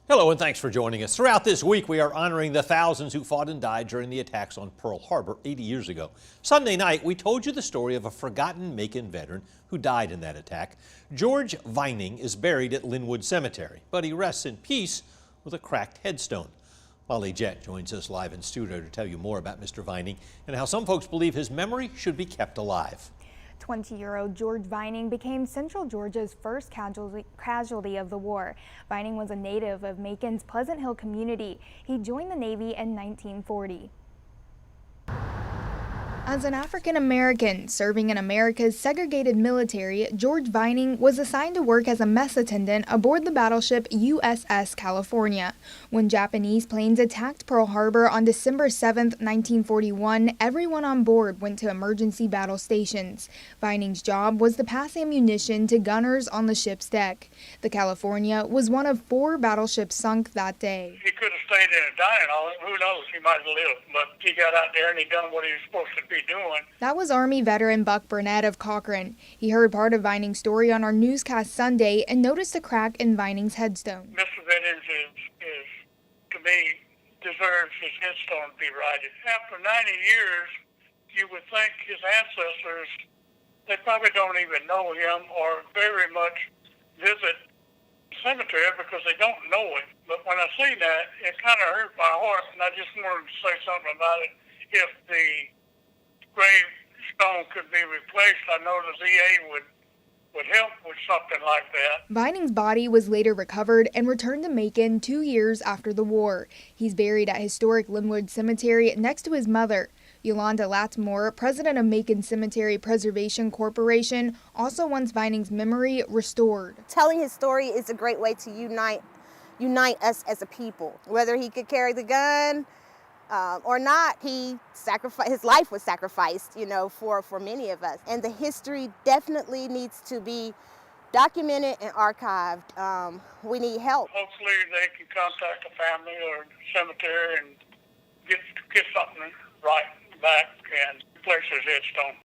Hello and thanks for joining us. Throughout this week, we are honoring the thousands who fought and died during the attacks on Pearl Harbor 80 years ago. Sunday night, we told you the story of a forgotten Macon veteran who died in that attack. George Vining is buried at Linwood Cemetery, but he rests in peace with a cracked headstone. Molly Jett joins us live in studio to tell you more about Mr. Vining and how some folks believe his memory should be kept alive. 20-year-old George Vining became Central Georgia's first casualty of the war. Vining was a native of Macon's Pleasant Hill community. He joined the Navy in 1940. As an African American serving in America's segregated military, George Vining was assigned to work as a mess attendant aboard the battleship USS California. When Japanese planes attacked Pearl Harbor on December 7, 1941, everyone on board went to emergency battle stations. Vining's job was to pass ammunition to gunners on the ship's deck. The California was one of 4 battleships sunk that day. He could have stayed in and died on it. Who knows? He might have lived. But he got out there and he done what he was supposed to be doing. That was Army veteran Buck Burnett of Cochran. He heard part of Vining's story on our newscast Sunday and noticed a crack in Vining's headstone. Mr. Vining is, to me, deserves his headstone to be righted. After 90 years, you would think his ancestors, they probably don't even know him or very much visit the cemetery because they don't know him. But when I see that, it kind of hurt my heart, and I just wanted to say something about it. If the gravestone could be replaced, I know the VA would help with something like that. Vining's body was later recovered and returned to Macon 2 years after the war. He's buried at historic Linwood Cemetery next to his mother. Yolanda Lattimore, president of Macon Cemetery Preservation Corporation, also wants Vining's memory restored. Telling his story is a great way to unite us as a people. Whether he could carry the gun or not, his life was sacrificed, for many of us. And the history definitely needs to be documented and archived. We need help. Hopefully they can contact the family or the cemetery and get something right back and replace his headstone.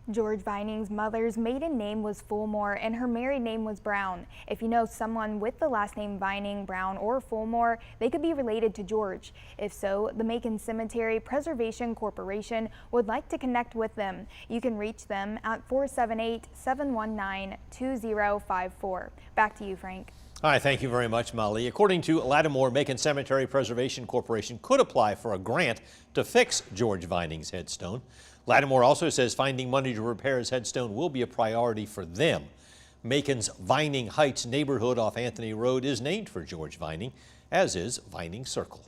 George Vining's mother's maiden name was Fulmore and her married name was Brown. If you know someone with the last name Vining, Brown, or Fulmore, they could be related to George. If so, the Macon Cemetery Preservation Corporation would like to connect with them. You can reach them at 478-719-2054. Back to you, Frank. Hi, thank you very much, Molly. According to Lattimore, Macon Cemetery Preservation Corporation could apply for a grant to fix George Vining's headstone. Lattimore also says finding money to repair his headstone will be a priority for them. Macon's Vining Heights neighborhood off Anthony Road is named for George Vining, as is Vining Circle.